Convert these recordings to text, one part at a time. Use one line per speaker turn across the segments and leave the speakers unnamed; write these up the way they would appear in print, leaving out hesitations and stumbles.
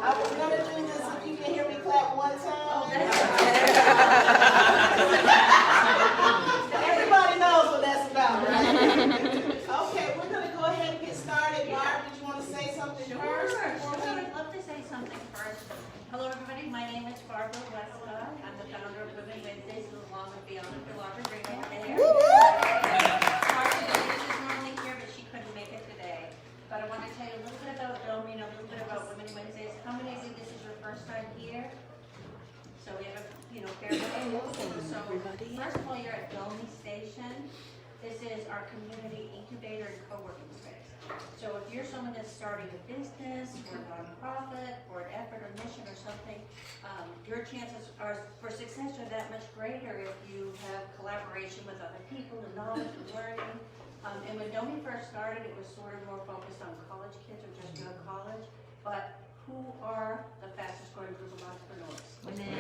I was gonna do this if you can hear me clap one time. Everybody knows what that's about, right? Okay, we're gonna go ahead and get started. Barb, did you want to say something first?
Sure, I'd love to say something first. Hello, everybody. My name is Barbara Westcott. I'm the founder of Women Wednesdays, along with Beyond the Locker Greenway. Marcia Davis is normally here, but she couldn't make it today. But I want to tell you a little bit about Domi and a little bit about Women Wednesdays. How many of you, this is your first time here? So we have a, fair amount. So first of all, you're at Domi Station. This is our community incubator and co-working space. So if you're someone that's starting a business or a nonprofit or an effort or mission or something, your chances for success are that much greater if you have collaboration with other people and knowledge and learning. And when Domi first started, it was sort of more focused on college kids or just out of college. But who are the fastest growing group of entrepreneurs? Women.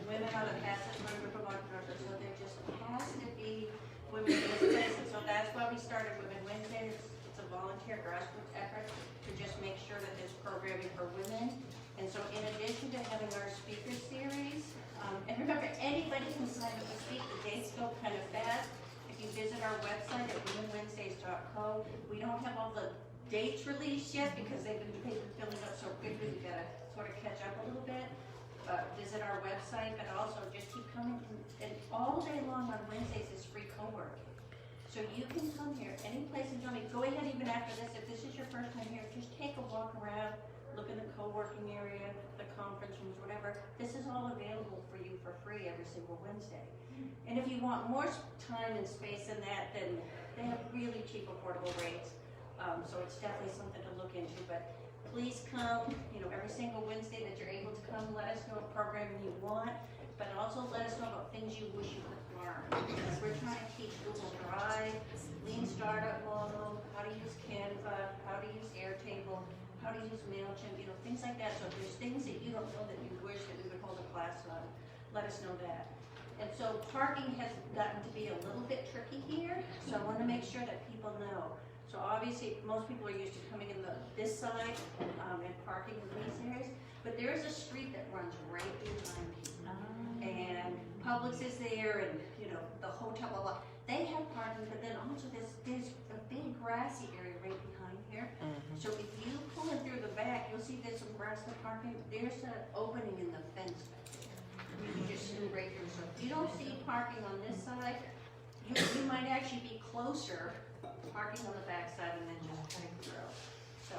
Women are the fastest growing group of entrepreneurs. So there just has to be Women Wednesdays. And so that's why we started Women Wednesdays. It's a volunteer grassroots effort to just make sure that there's programming for women. And so in addition to having our speaker series, and remember, anybody can sign up to speak. The dates go kind of fast. If you visit our website at womenwednesdays.co, we don't have all the dates released yet because they've been filling up so quickly. We've got to sort of catch up a little bit. Visit our website, but also just keep coming. And all day long on Wednesdays is free co-working. So you can come here any place in Domi. Go ahead even after this. If this is your first time here, just take a walk around, look in the co-working area, the conference rooms, whatever. This is all available for you for free every single Wednesday. And if you want more time and space than that, then they have really cheap, affordable rates. So it's definitely something to look into. But please come, every single Wednesday that you're able to come. Let us know what programming you want, but also let us know about things you wish you could learn. Because we're trying to teach Google Drive, Lean Startup Model, how to use Canva, how to use Airtable, how to use MailChimp, things like that. So if there's things that you don't know that you wish that we would hold a class on, let us know that. And so parking has gotten to be a little bit tricky here, so I want to make sure that people know. So obviously, most people are used to coming in this side and parking in these areas, but there is a street that runs right behind people. And Publix is there, and the hotel, blah, blah. They have parking, but then also there's a big grassy area right behind here. So if you pull in through the back, you'll see there's some grassy parking. There's an opening in the fence back there. You can just zoom right through. So if you don't see parking on this side, you might actually be closer parking on the back side and then just cutting through. So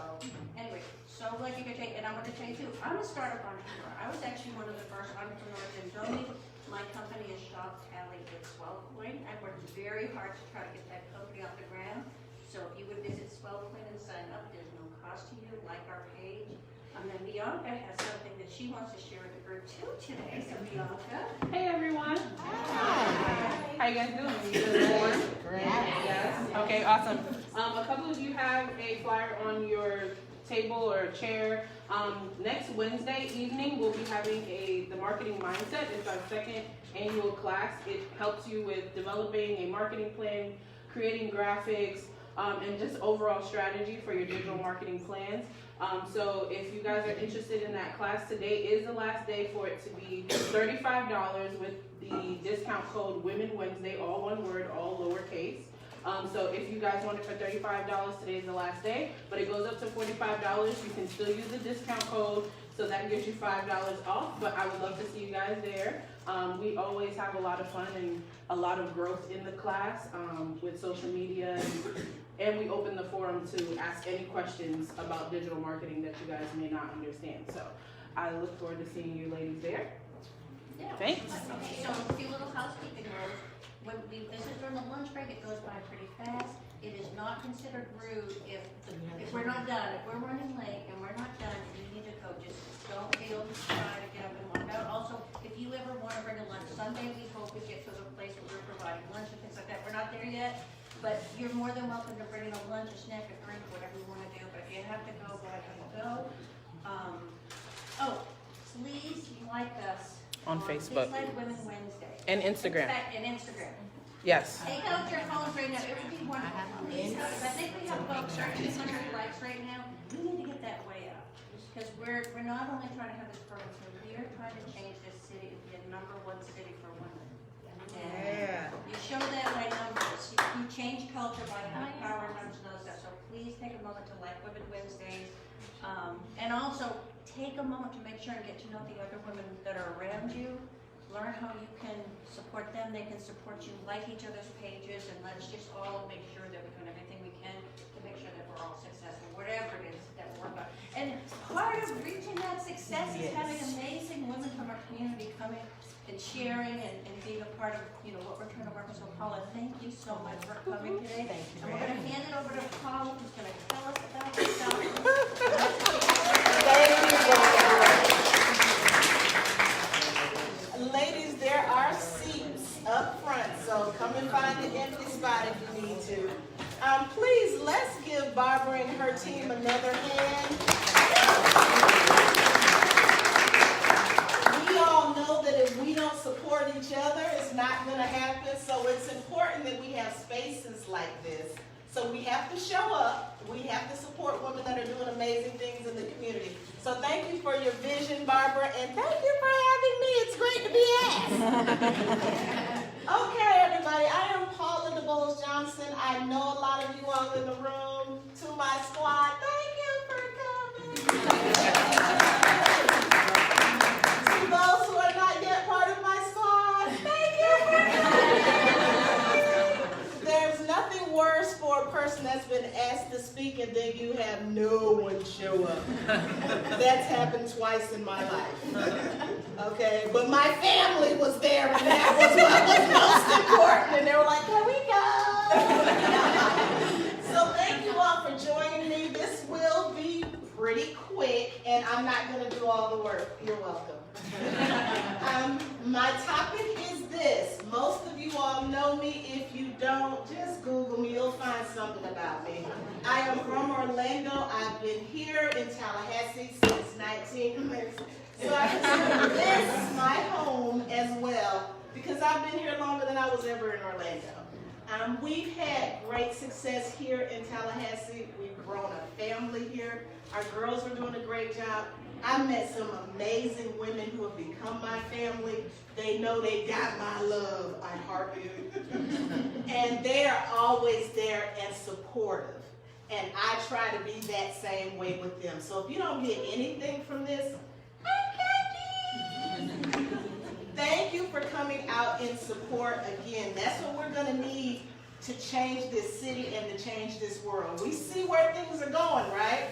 anyway, so glad you could take, and I want to tell you too, I'm a startup entrepreneur. I was actually one of the first entrepreneurs in Domi. My company is Shop Tally at SwellPoint. I worked very hard to try to get that company off the ground. So if you would visit SwellPoint and sign up, there's no cost to you, like our page. And then Bianca has something that she wants to share with the group too today. So Bianca.
Hey everyone.
Hi.
How you guys doing? You good warm?
Great.
Yes. Okay, awesome. A couple of you have a flyer on your table or chair. Next Wednesday evening, we'll be having the marketing mindset. It's our second annual class. It helps you with developing a marketing plan, creating graphics, and just overall strategy for your digital marketing plans. So if you guys are interested in that class, today is the last day for it to be $35 with the discount code Women Wednesday, all one word, all lowercase. So if you guys want it for $35, today's the last day, but it goes up to $45. You can still use the discount code, so that gives you $5 off, but I would love to see you guys there. We always have a lot of fun and a lot of growth in the class with social media, and we open the forum to ask any questions about digital marketing that you guys may not understand. So I look forward to seeing you ladies there.
Yeah.
Thanks.
Okay, so a few little housekeeping rules. This is during the lunch break, it goes by pretty fast. It is not considered rude if we're not done. If we're running late and we're not done and you need to go, just don't feel shy to get up and walk out. Also, if you ever want to bring a lunch, someday we hope we get to the place where we're providing lunch and things like that. We're not there yet, but you're more than welcome to bring in a lunch, a snack, a drink, whatever you want to do. But if you have to go ahead and go. Please like us
On Facebook.
Please like Women Wednesday.
And Instagram.
In fact, and Instagram.
Yes.
Take out your phones right now. It would be wonderful. Please, I think we have about 1,300 likes right now. We need to get that way up. Because we're not only trying to have this program, so we are trying to change this city to be a #1 city for women. And you show that by numbers. You change culture by power numbers and other stuff. So please take a moment to like Women Wednesdays. And also take a moment to make sure and get to know the other women that are around you. Learn how you can support them. They can support you. Like each other's pages, and let's just all make sure that we're doing everything we can to make sure that we're all successful, whatever it is that we're about. And part of reaching that success is having amazing women from our community coming and sharing and being a part of, what we're trying to work with. So Paula, thank you so much for coming today.
Thank you.
And we're going to hand it over to Paula, who's going to tell us about herself.
Ladies, there are seats up front, so come and find an empty spot if you need to. Please, let's give Barbara and her team another hand. We all know that if we don't support each other, it's not going to happen, so it's important that we have spaces like this. So we have to show up. We have to support women that are doing amazing things in the community. So thank you for your vision, Barbara, and thank you for having me. It's great to be asked. Okay, everybody, I am Paula DeBose Johnson. I know a lot of you all in the room. To my squad, thank you for coming. To those who are not yet part of my squad, thank you for coming. There's nothing worse for a person that's been asked to speak and then you have no one show up. That's happened twice in my life. Okay, but my family was there and that was what was most important. And they were like, here we go. So thank you all for joining me. This will be pretty quick and I'm not going to do all the work. You're welcome. My topic is this. Most of you all know me. If you don't, just Google me. You'll find something about me. I am from Orlando. I've been here in Tallahassee since 1990. So I consider this my home as well because I've been here longer than I was ever in Orlando. We've had great success here in Tallahassee. We've grown a family here. Our girls are doing a great job. I met some amazing women who have become my family. They know they got my love. I heart you. And they are always there and supportive. And I try to be that same way with them. So if you don't get anything from this, I'm happy. Thank you for coming out in support again. That's what we're going to need to change this city and to change this world. We see where things are going, right?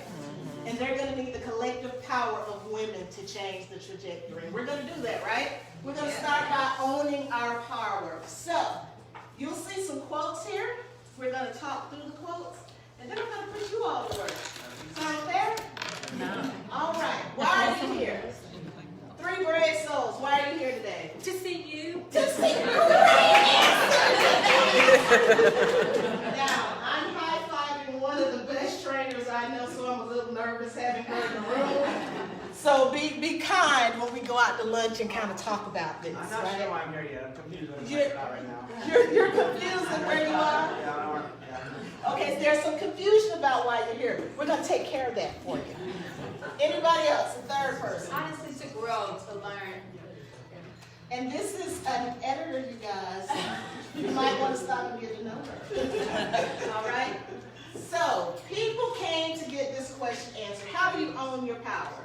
And they're going to need the collective power of women to change the trajectory. We're going to do that, right? We're going to start by owning our power. So, you'll see some quotes here. We're going to talk through the quotes. And then I'm going to put you all to work. Sound fair? No. All right. Why are you here? 3 brave souls. Why are you here today?
To see you.
To see you. Now, I'm high-fiving one of the best trainers I know, so I'm a little nervous having her in the room. So be kind when we go out to lunch and kind of talk about this.
I'm not
right?
sure why I'm here yet. I'm confused with what's about right now.
You're confused at where you are?
Yeah.
Okay, so there's some confusion about why you're here. We're going to take care of that for you. Anybody else? A third person.
Honestly, to grow, to learn.
And this is an editor, you guys. You might want to stop and get to know her. All right? So, people came to get this question answered. How do you own your power?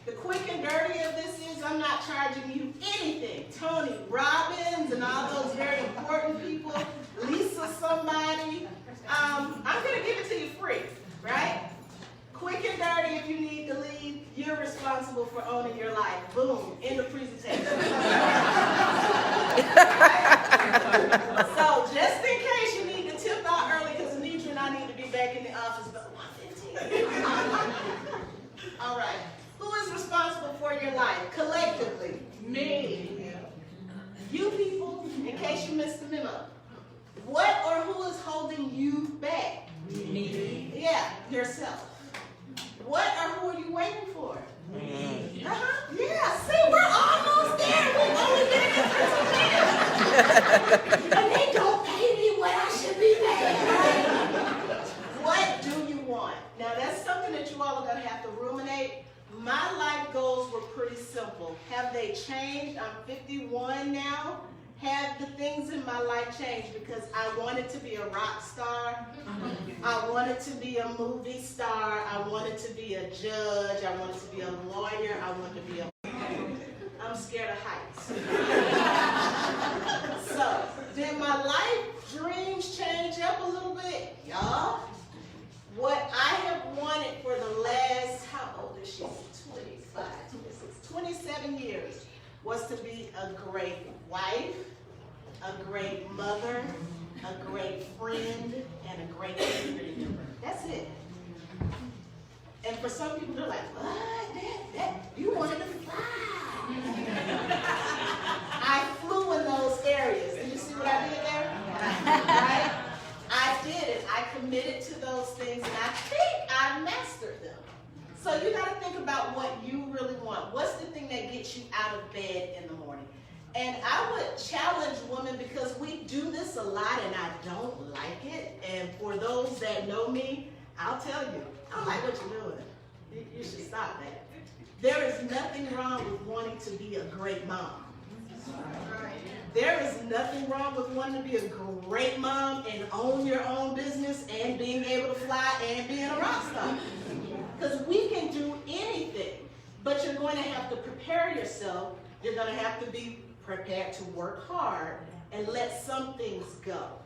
The quick and dirty of this is I'm not charging you anything. Tony Robbins and all those very important people, Lisa somebody, I'm going to give it to you free, right? Quick and dirty, if you need to leave, you're responsible for owning your life. Boom, end of presentation. So just in case you need to tip out early because Anitra and I need to be back in the office by 1:15. All right. Who is responsible for your life? Collectively. Me. You people, in case you missed the memo. What or who is holding you back? Me. Yeah, yourself. What or who are you waiting for? Me. Yeah, see, we're almost there. We've only been in for 2 minutes. And they don't pay me what I should be paid, right? What do you want? Now, that's something that you all are going to have to ruminate. pretty simple. Have they changed? I'm 51 now. Have the things in my life changed? Because I wanted to be a rock star. I wanted to be a movie star. I wanted to be a judge. I wanted to be a lawyer. I wanted to be a... I'm scared of heights. So, did my life dreams change up a little bit? Y'all? What I have wanted for the last, how old is she? 25, 26, 27 years was to be a great wife, a great mother, a great friend, and a great community member. That's it. And for some people, they're like, what? You wanted to fly. I flew in those areas. Did you see what I did there? Right? I did it. I committed to those things, and I think I mastered them. So you got to think about what you really want. What's the thing that gets you out of bed in the morning? And I would challenge women, because we do this a lot and I don't like it. And for those that know me, I'll tell you, I don't like what you're doing. You should stop that. There is nothing wrong with wanting to be a great mom. There is nothing wrong with wanting to be a great mom and own your own business and being able to fly and being a rock star. Because we can do anything, but you're going to have to prepare yourself. You're going to have to be prepared to work hard and let some things go.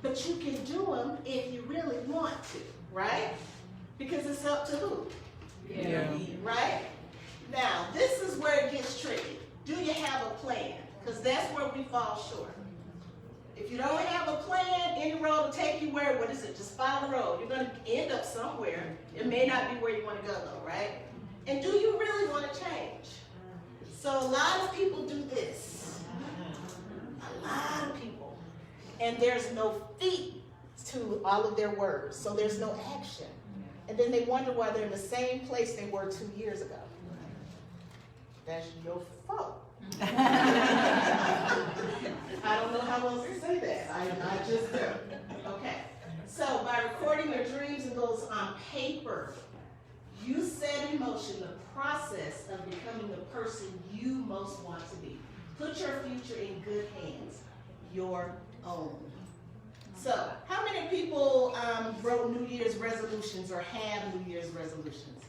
But you can do them if you really want to, right? Because it's up to who?
Yeah.
Right? Now, this is where it gets tricky. Do you have a plan? Because that's where we fall short. If you don't have a plan, any road will take you where, what is it? Just follow the road. You're going to end up somewhere. It may not be where you want to go though, right? And do you really want to change? So a lot of people do this. A lot of people. And there's no feet to all of their words. So there's no action. And then they wonder why they're in the same place they were 2 years ago. That's your fault. I don't know how else to say that. I just do. Okay. So by recording your dreams and goals on paper, you set in motion the process of becoming the person you most want to be. Put your future in good hands, your own. So, how many people wrote New Year's resolutions or have New Year's resolutions?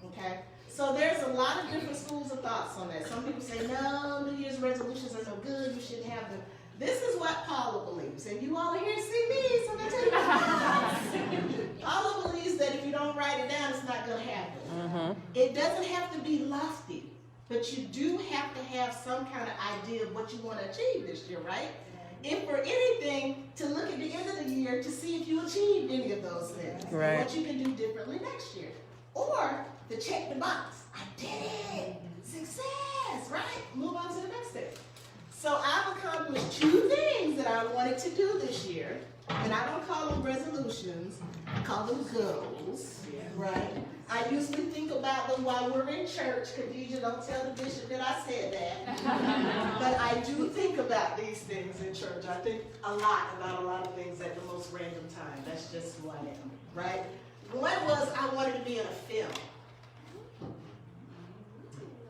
Okay. So there's a lot of different schools of thoughts on that. Some people say, no, New Year's resolutions are no good, you shouldn't have them. This is what Paula believes, and you all are here to see me, so I'm going to tell you what Paula believes that if you don't write it down, it's not going to happen. Mm-hmm. It doesn't have to be lofty, but you do have to have some kind of idea of what you want to achieve this year, right? If for anything, to look at the end of the year to see if you achieved any of those things, right, and what you can do differently next year. Or to check the box. I did it. Success, right? Move on to the next thing. So I've accomplished 2 things that I wanted to do this year. And I don't call them resolutions. I call them goals, right? I usually think about them while we're in church. Khadijah, don't tell the bishop that I said that. But I do think about these things in church. I think a lot about a lot of things at the most random time. That's just who I am, right? One was I wanted to be in a film.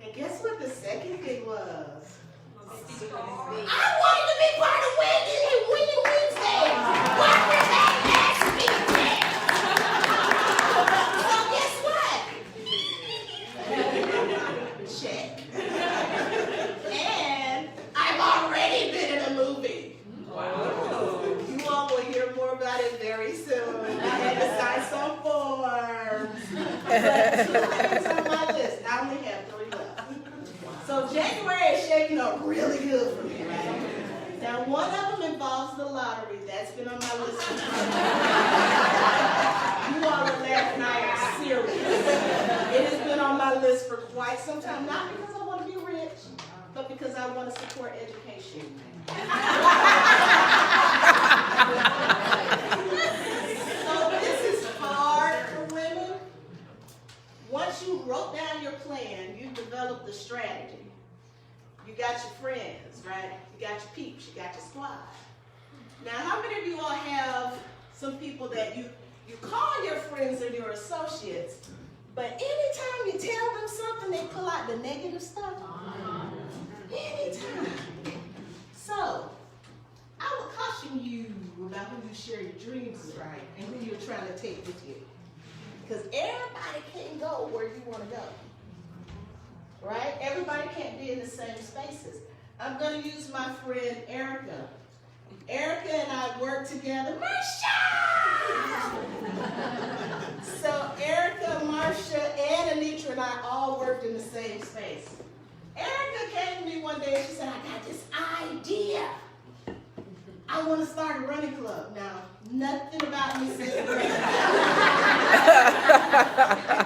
And guess what the second thing was? I wanted to be part of Winning Wednesday. Why were they asking me that? So guess what? Check. And I've already been in a movie. Wow. You all will hear more about it very soon. I had to sign some forms. But 2 things on my list. I only have 3 left. So January is shaping up really good for me, right? Now, one of them involves the lottery. That's been on my list. You all are laughing. I am serious. It has been on my list for quite some time. Not because I want to be rich, but because I want to support education. So this is hard for women. Once you wrote down your plan, you developed the strategy. You got your friends, right? You got your peeps, you got your squad. Now, how many of you all have some people that you call your friends or your associates, But anytime you tell them something, they pull out the negative stuff. Anytime. So, I would caution you about who you share your dreams with, right? And who you're trying to take with you. Because everybody can't go where you want to go. Right? Everybody can't be in the same spaces. I'm going to use my friend Erica. Erica and I work together. Marsha! So Erica, Marsha, and Anitra and I all worked in the same space. Erica came to me one day and she said, I got this idea. I want to start a running club. Now, nothing about me says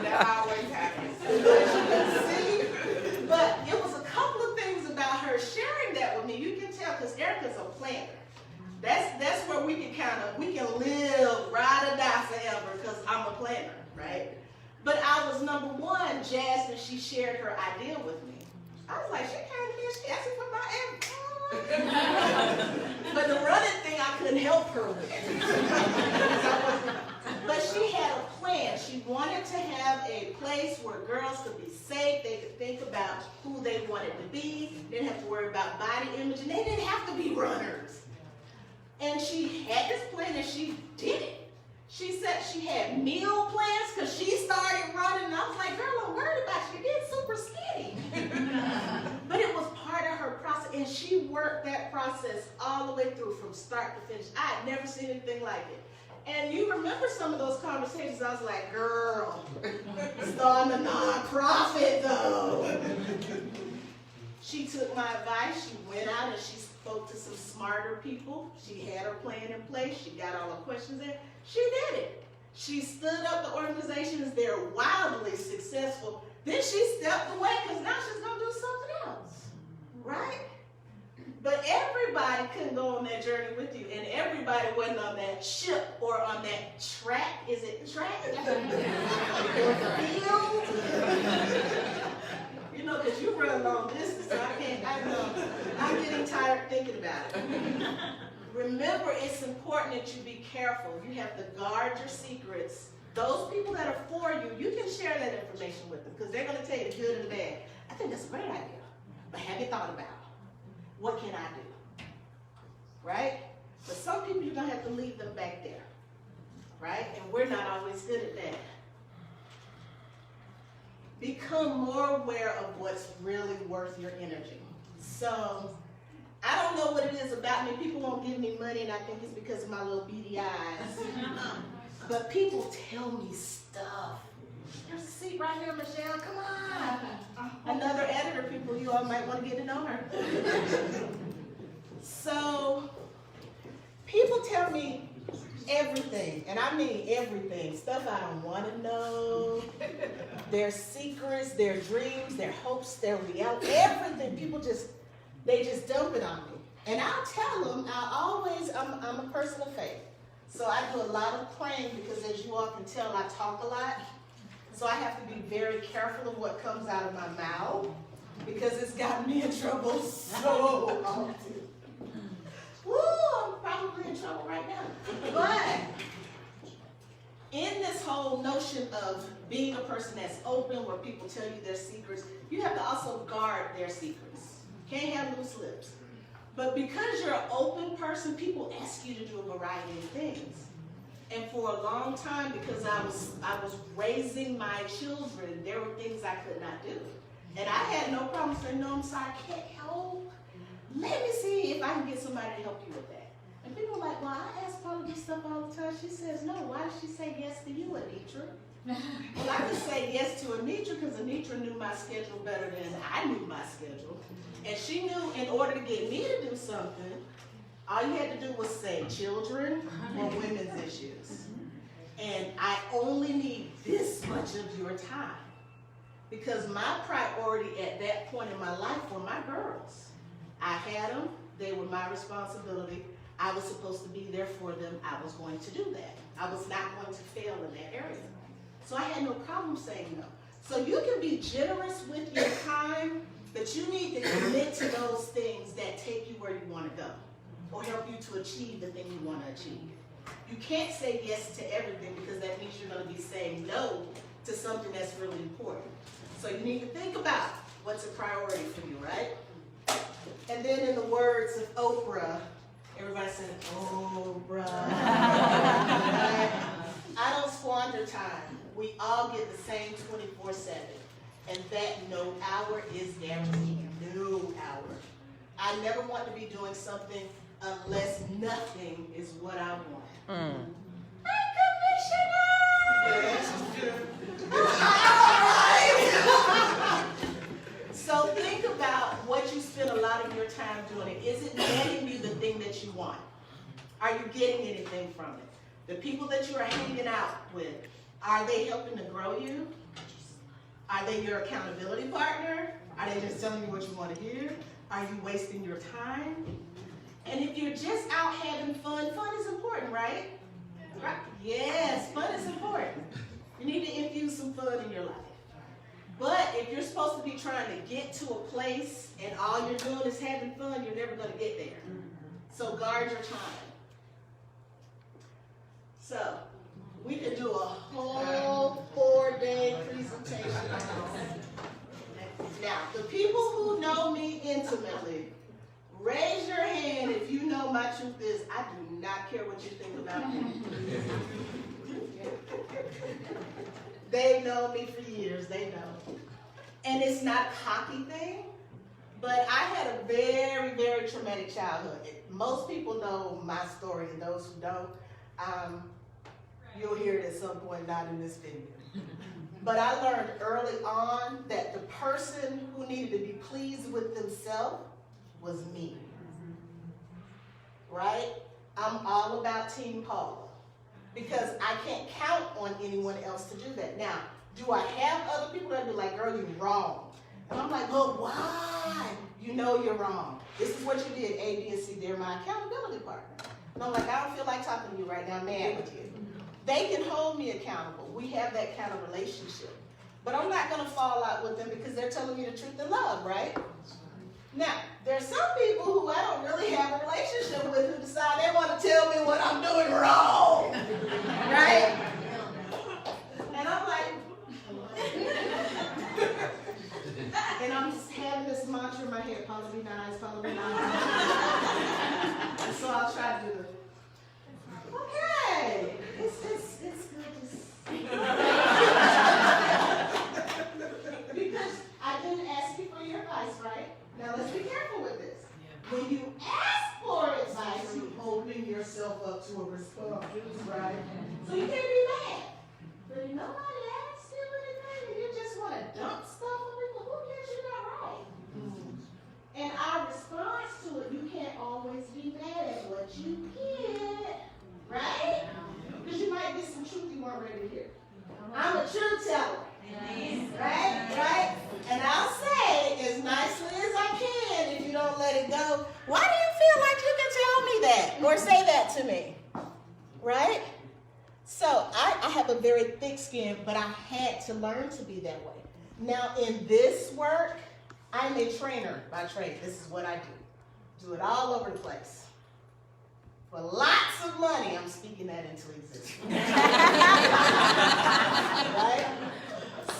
That always happens.
But it was a couple of things about her sharing that with me. You can tell because Erica's a planner. That's where we can live, ride or die forever because I'm a planner, right? But I was number one, jazzed that she shared her idea with me. I was like, she came to me and she asked me for my advice. But the running thing I couldn't help her with. But she had a plan. She wanted to have a place where girls could be safe. They could think about who they wanted to be. They didn't have to worry about body image. And they didn't have to be runners. And she had this plan and she did it. She said she had meal plans because she started running. And I was like, girl, I'm worried about you. You're getting super skinny. But it was part of her process. And she worked that process all the way through from start to finish. I had never seen anything like it. And you remember some of those conversations. I was like, girl, starting a nonprofit though. She took my advice. She went out and she spoke to some smarter people. She had her plan in place. She got all the questions in. She did it. She stood up the organizations. They're wildly successful. Then she stepped away because now she's going to do something else. Right? But everybody couldn't go on that journey with you. And everybody wasn't on that ship or on that track. Is it track? Or field? You know, because you run long distance, so I'm getting tired thinking about it. Remember, it's important that you be careful. You have to guard your secrets. Those people that are for you, you can share that information with them because they're going to tell you the good and the bad. I think that's a great idea, but have you thought about it? What can I do? Right? But some people you're going to have to leave them back there. Right? And we're not always good at that. Become more aware of what's really worth your energy. So, I don't know what it is about me. People won't give me money, and I think it's because of my little beady eyes. But people tell me stuff. There's a seat right here, Michelle. Come on. Another editor, people, you all might want to get to know her. So, people tell me everything, and I mean everything. Stuff I don't want to know. Their secrets, their dreams, their hopes, their reality, everything. People they just dump it on me. And I'll tell them, I'm a person of faith. So I do a lot of praying because as you all can tell, I talk a lot. So I have to be very careful of what comes out of my mouth because it's gotten me in trouble so often. Woo, I'm probably in trouble right now. But in this whole notion of being a person that's open, where people tell you their secrets, you have to also guard their secrets. Can't have loose lips. But because you're an open person, people ask you to do a variety of things. And for a long time, because I was raising my children, there were things I could not do. And I had no problem saying, no, I'm sorry, I can't help. Let me see if I can get somebody to help you with that. And people are like, well, I ask Paula this stuff all the time. She says, no, why did she say yes to you, Anitra? Well, I could say yes to Anitra because Anitra knew my schedule better than I knew my schedule. And she knew in order to get me to do something, all you had to do was say children or women's issues. And I only need this much of your time. Because my priority at that point in my life were my girls. I had them. They were my responsibility. I was supposed to be there for them. I was going to do that. I was not going to fail in that area. So I had no problem saying no. So you can be generous with your time, but you need to commit to those things that take you where you want to go or help you to achieve the thing you want to achieve. You can't say yes to everything because that means you're going to be saying no to something that's really important. So you need to think about what's a priority for you, right? And then in the words of Oprah, everybody said, Oprah. Right? I don't squander time. We all get the same 24/7. And that no hour is guaranteed. No hour. I never want to be doing something unless nothing is what I want. So think about what you spend a lot of your time doing. Is it getting you the thing that you want? Are you getting anything from it? The people that you are hanging out with, are they helping to grow you? Are they your accountability partner? Are they just telling you what you want to hear? Are you wasting your time? And if you're just out having fun, fun is important, right? Right? Yes, fun is important. You need to infuse some fun in your life. But if you're supposed to be trying to get to a place and all you're doing is having fun, you're never going to get there. So guard your time. So we could do a whole 4-day presentation on this. Now, the people who know me intimately, raise your hand if you know my truth is, I do not care what you think about me. They've known me for years, they know. And it's not a cocky thing, but I had a very, very traumatic childhood. Most people know my story, and those who don't, you'll hear it at some point, not in this video. But I learned early on that the person who needed to be pleased with themselves was me. Right? I'm all about Team Paula because I can't count on anyone else to do that. Now, do I have other people that be like, girl, you're wrong? And I'm like, well, why? You know you're wrong. This is what you did, A, B, and C. They're my accountability partner. And I'm like, I don't feel like talking to you right now. I'm mad with you. They can hold me accountable. We have that kind of relationship. But I'm not going to fall out with them because they're telling me the truth in love, right? Now, there's some people who I don't really have a relationship with who decide they want to tell me what I'm doing wrong, right? And I'm like, and I'm just having this mantra in my head, Paula be nice, Paula be nice. And so I'll try to do it. Okay, it's good to see. Because I didn't ask you for your advice, right? Now let's be careful with this. When you ask for advice, you open yourself up to a response, right? So you can't be mad. But if nobody asked you anything and you just want to dump stuff on people, who cares you're not right? And our response to it, you can't always be mad at what you get, right? Because you might get some truth you weren't ready to hear. I'm a truth teller. Right? And I'll say as nicely as I can if you don't let it go, why do you feel like you can tell me that or say that to me? Right? So I have a very thick skin, but I had to learn to be that way. Now in this work, I'm a trainer by trade. This is what I do. Do it all over the place. For lots of money, I'm speaking that into existence. Right?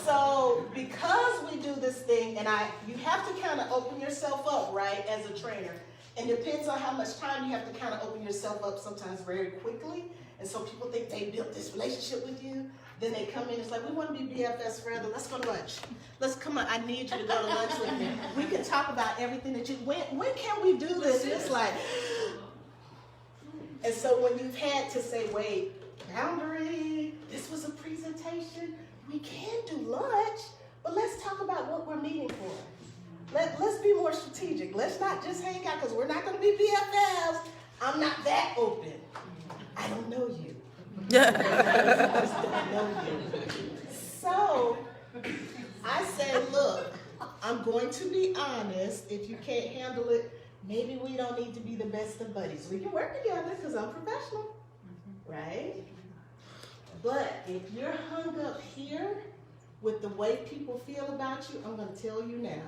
So because we do this thing, and you have to kind of open yourself up, right, as a trainer. And it depends on how much time you have to kind of open yourself up sometimes very quickly. And so people think they built this relationship with you. Then they come in, it's like, we want to be BFFs forever. Let's go to lunch. Let's come on, I need you to go to lunch with me. We can talk about everything that you, when can we do this? And it's like, and so when you've had to say, wait, boundary, this was a presentation, we can do lunch, but let's talk about what we're meeting for. Let's be more strategic. Let's not just hang out because we're not going to be BFFs. I'm not that open. I don't know you. I just don't know you. So I said, look, I'm going to be honest. If you can't handle it, maybe we don't need to be the best of buddies. We can work together because I'm professional, right? But if you're hung up here with the way people feel about you, I'm going to tell you now.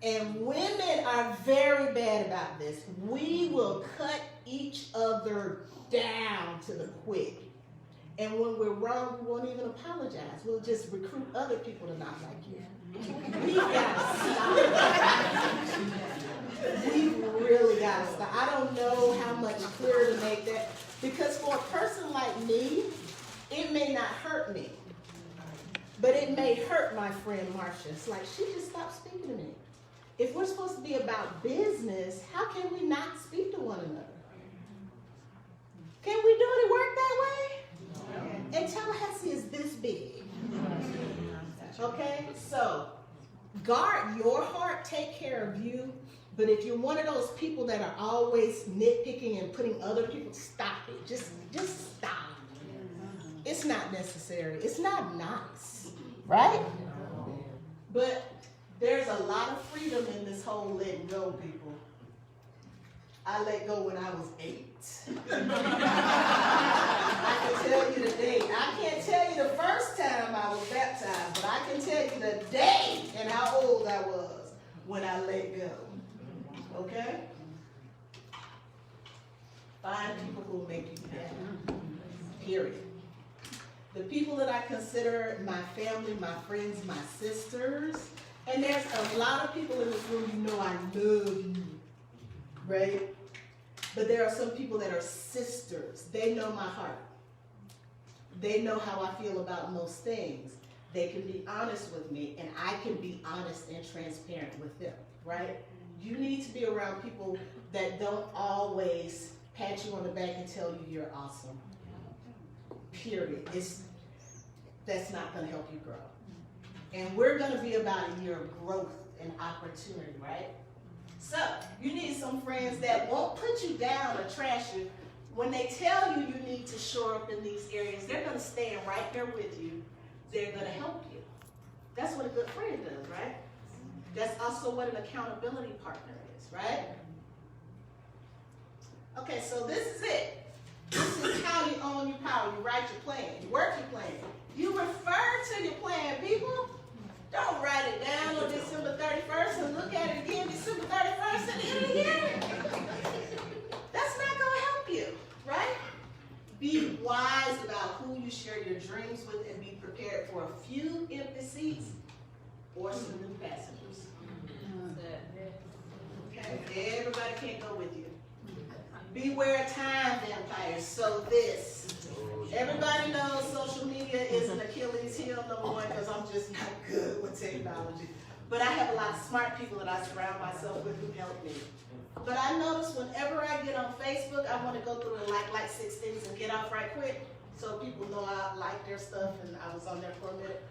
And women are very bad about this. We will cut each other down to the quick. And when we're wrong, we won't even apologize. We'll just recruit other people to not like you. We gotta stop. We really gotta stop. I don't know how much clearer to make that, because for a person like me, it may not hurt me, but it may hurt my friend Marcia. It's like, she just stopped speaking to me. If we're supposed to be about business, how can we not speak to one another? Can we do it work that way? And Tallahassee is this big. Okay, so guard your heart, take care of you. But if you're one of those people that are always nitpicking and putting other people, stop it. Just stop. It's not necessary. It's not nice, right? But there's a lot of freedom in this whole letting go, people. I let go when I was 8. I can tell you the date. I can't tell you the first time I was baptized, but I can tell you the day and how old I was when I let go. Okay? Find people who will make you happy. Period. The people that I consider my family, my friends, my sisters, and there's a lot of people in this room, you know I love you, right? But there are some people that are sisters. They know my heart. They know how I feel about most things. They can be honest with me, and I can be honest and transparent with them, right? You need to be around people that don't always pat you on the back and tell you you're awesome. Period. That's not going to help you grow. And we're going to be about a year of growth and opportunity, right? So, you need some friends that won't put you down or trash you. When they tell you you need to shore up in these areas, they're going to stand right there with you. They're going to help you. That's what a good friend does, right? That's also what an accountability partner is, right? Okay, so this is it. This is how you own your power. You write your plan. You work your plan. You refer to your plan, people. Don't write it down on December 31st and look at it again December 31st at the end of the year. That's not going to help you, right? Be wise about who you share your dreams with, and be prepared for a few empty seats or some new passengers. Okay? Everybody can't go with you. Beware time vampires. So this. Everybody knows social media is an Achilles heel, number one, because I'm just not good with technology. But I have a lot of smart people that I surround myself with who help me. But I notice whenever I get on Facebook, I want to go through and like 6 things and get off right quick, so people know I like their stuff and I was on there for a minute.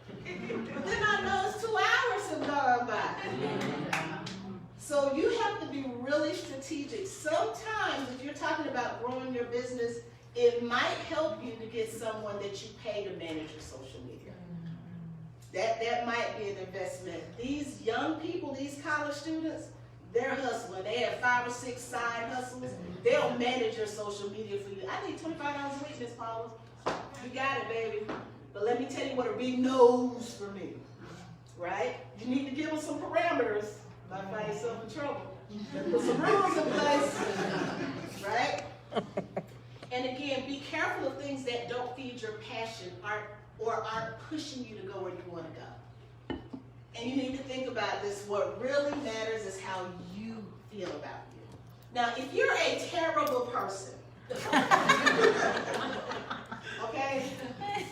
But then I notice 2 hours have gone by. So you have to be really strategic. Sometimes if you're talking about growing your business, it might help you to get someone that you pay to manage your social media. That might be an investment. These young people, these college students, they're hustling. They have 5 or 6 side hustles. They'll manage your social media for you. I need $25 a week, Miss Paula. You got it, baby. But let me tell you what a big nose for me, right? You need to give them some parameters. Might find yourself in trouble. Put some rules in place, right? And again, be careful of things that don't feed your passion or aren't pushing you to go where you want to go. And you need to think about this. What really matters is how you feel about you. Now, if you're a terrible person, okay?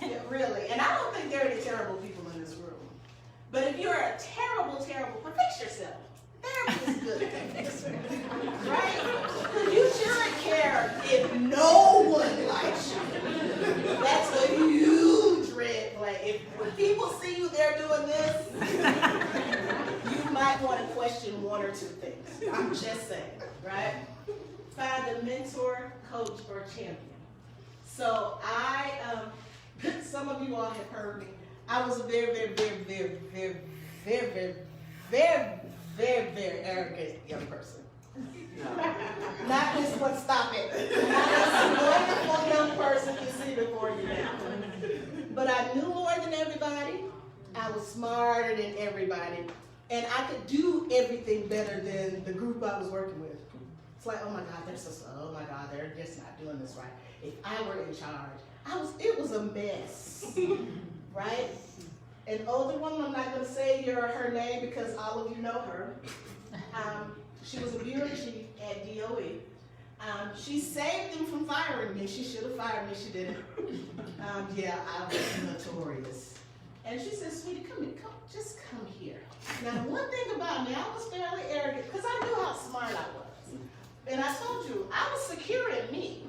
Yeah, really. And I don't think there are any terrible people in this room. But if you're a terrible, fix yourself. Therapy is good. Right? Because you shouldn't care if no one likes you. That's a huge red flag. If when people see you there doing this, you might want to question 1 or 2 things. I'm just saying, right? Find a mentor, coach, or champion. So some of you all have heard me. I was a very arrogant young person. Not this one, stop it. Not this wonderful young person you see before you now. But I knew more than everybody. I was smarter than everybody. And I could do everything better than the group I was working with. It's like, oh my God, they're so slow. Oh my God, they're just not doing this right. If I were in charge, It was a mess, right? An older woman, I'm not gonna say her name because all of you know her. She was a bureau chief at DOE. She saved them from firing me. She should have fired me, she didn't. Yeah, I was notorious. And she said, sweetie, just come here. Now, one thing about me, I was fairly arrogant because I knew how smart I was. And I told you, I was secure in me.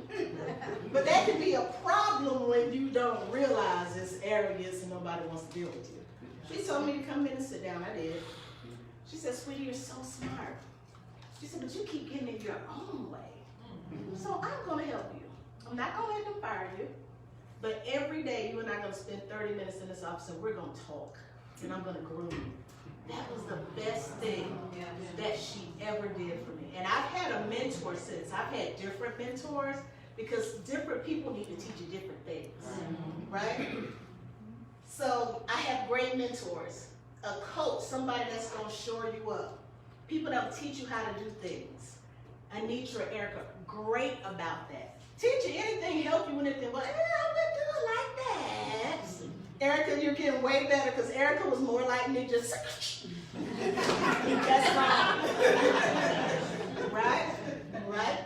But that can be a problem when you don't realize it's arrogance and nobody wants to deal with you. She told me to come in and sit down. I did. She said, sweetie, you're so smart. She said, but you keep getting in your own way. So I'm going to help you. I'm not going to let them fire you. But every day, you and I are going to spend 30 minutes in this office and we're going to talk. And I'm going to groom you. That was the best thing that she ever did for me. And I've had a mentor since. I've had different mentors because different people need to teach you different things, right? So I have great mentors. A coach, somebody that's going to shore you up. People that will teach you how to do things. Anitra, Erica, great about that. Teach you anything, help you with anything. Well, I wouldn't do it like that. Erica, you're getting way better because Erica was more like me, just that's fine. Right? Right?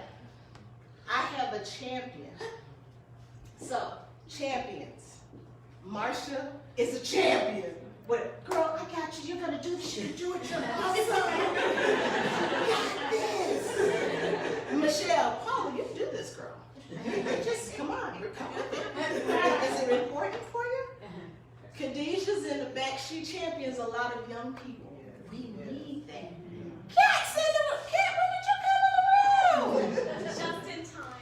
I have a champion. So, champions. Marsha is a champion. But girl, I got you. You're gonna do this. You do it. You're awesome. You got this. Michelle, Paula, you do this, girl. Just come on. You're coming. Is it important for you? Khadijah's in the back. She champions a lot of young people. We need that. Kat, when did you come in the room?
Just in time.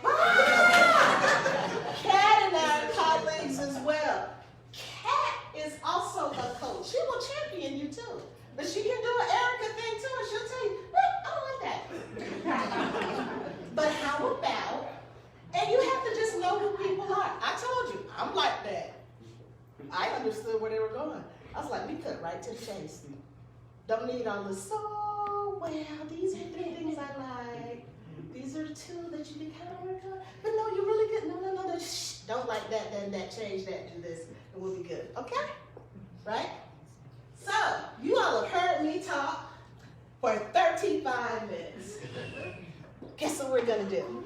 Kat and I are colleagues as well. Kat is also a coach. She will champion you too. But she can do an Erica thing too, and she'll tell you, I don't like that. But how about, and you have to just know who people are. I told you, I'm like that. I understood where they were going. I was like, we cut right to the chase. Don't need all this, so, well, these are 3 things I like. These are 2 that you can kind of work on. But no, you're really good. No, shh, don't like that, then that, change that, do this, and we'll be good. Okay? Right? So, you all have heard me talk for 35 minutes. Guess what we're going to do?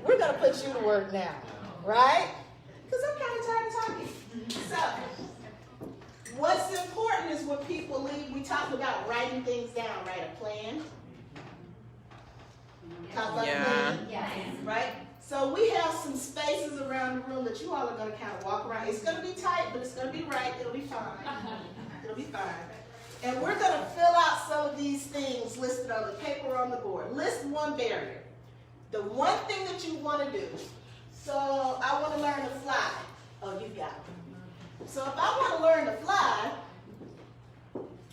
We're going to put you to work now. Right? Because I'm kind of tired of talking. So, what's important is when people leave, we talked about writing things down, write a plan. Talk about plan, right? So we have some spaces around the room that you all are going to kind of walk around. It's going to be tight, but it's going to be right. It'll be fine. It'll be fine. And we're going to fill out some of these things listed on the paper or on the board. List 1 barrier. The one thing that you want to do. So I want to learn to fly. Oh, you got it. So if I want to learn to fly,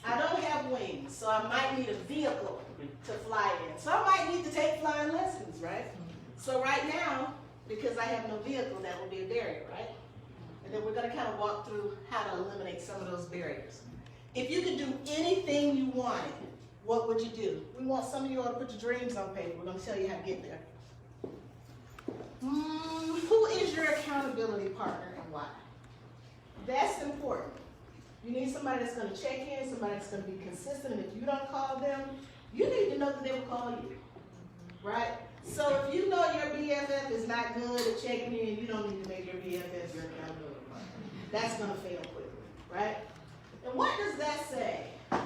I don't have wings, so I might need a vehicle to fly in. So I might need to take flying lessons, right? So right now, because I have no vehicle, that will be a barrier, right? And then we're going to kind of walk through how to eliminate some of those barriers. If you could do anything you wanted, what would you do? We want some of you all to put your dreams on paper. We're going to tell you how to get there. Who is your accountability partner and why? That's important. You need somebody that's going to check in, somebody that's going to be consistent, and if you don't call them, you need to know that they will call you, right? So if you know your BFF is not good at checking in, you don't need to make your BFF your accountability partner. That's going to fail quickly, right? And what does that say? I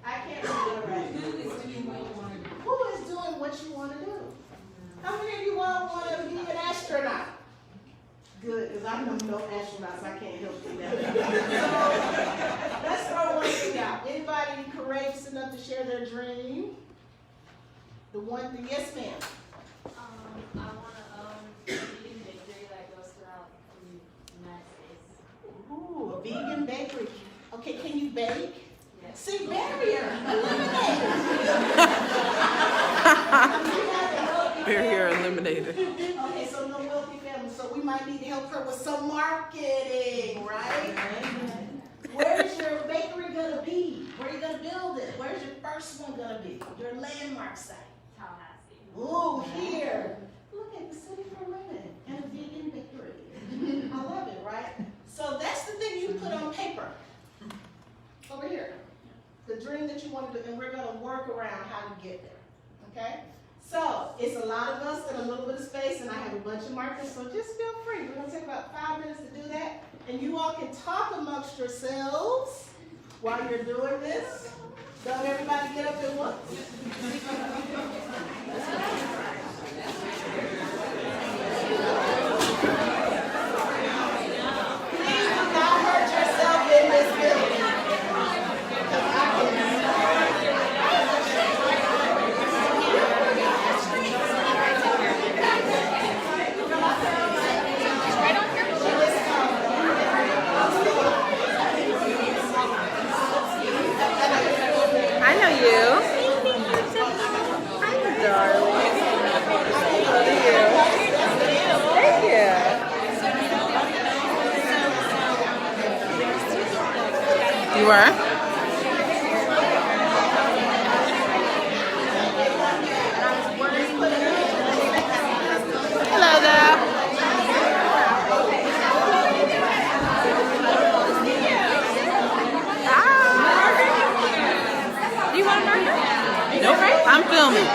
can't read it right. Who is doing what you want to do? Who is doing what you want to do? How many of you all want to be an astronaut? Good, because I know no astronauts. I can't help you that. So let's throw one thing out. Anybody courageous enough to share their dream? The one thing, yes, ma'am.
I want to own a vegan bakery that goes throughout the United States.
Ooh, a vegan bakery. Okay, can you bake?
Yes.
See, barrier, eliminated.
Barrier eliminated.
Okay, so no wealthy family. So we might need to help her with some marketing, right? Where's your bakery gonna be? Where are you gonna build it? Where's your first one gonna be? Your landmark site.
Tallahassee.
Ooh, here. Look at the city for women and a vegan bakery. the dream that you want to do, and we're going to work around how to get there. Okay? So, it's a lot of us and a little bit of space, and I have a bunch of markers, so just feel free. We're going to take about 5 minutes to do that, and you all can talk amongst yourselves while you're doing this. Don't everybody get up at once. Please do not hurt yourself in this building.
I know you. Hi, darling. How are you? Thank you. You were? Hello there. Do you want a marker? Nope. I'm filming.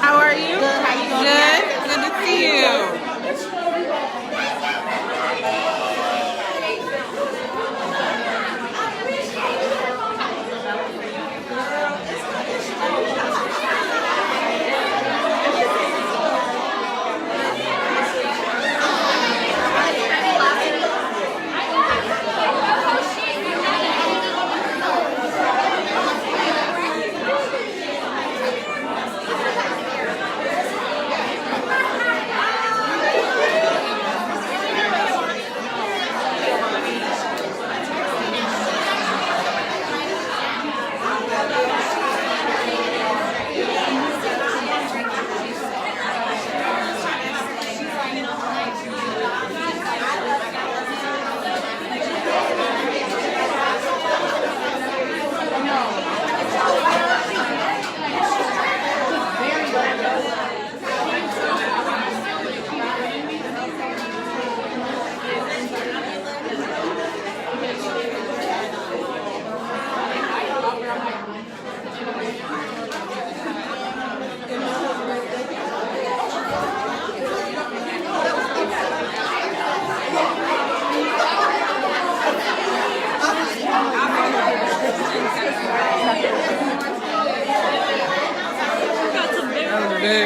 How are you? Good. How you doing? Good. Good to see you.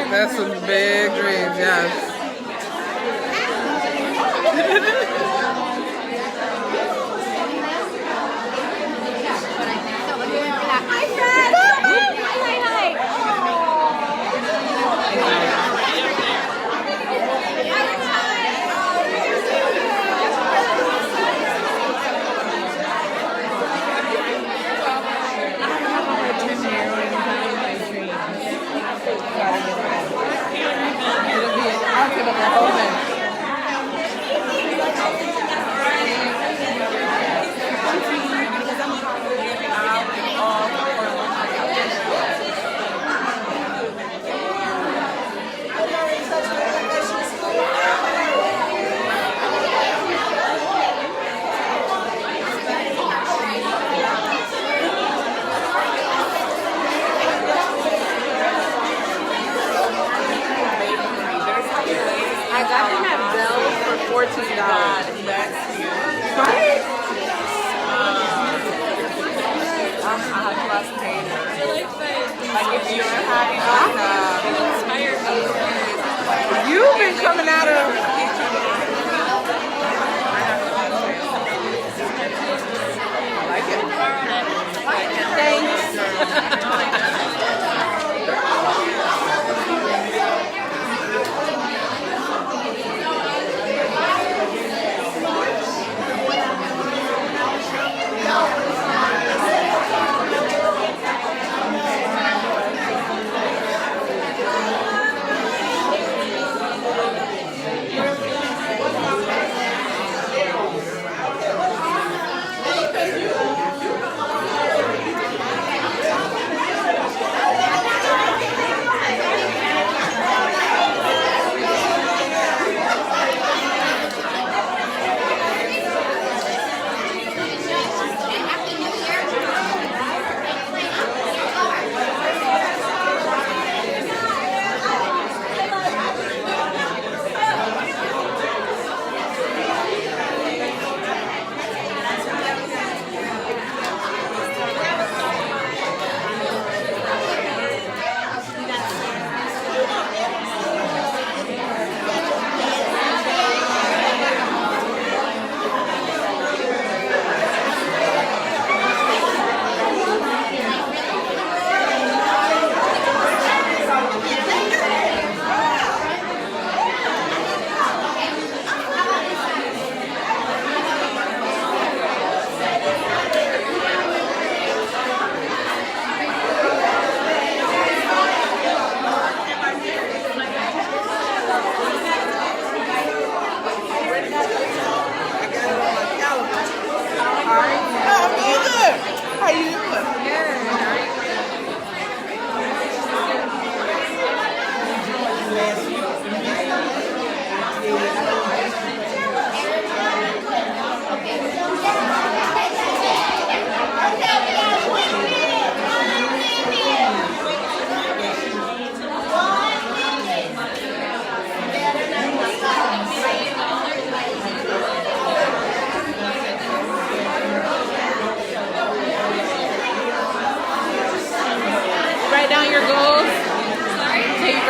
That's some big dreams, yes.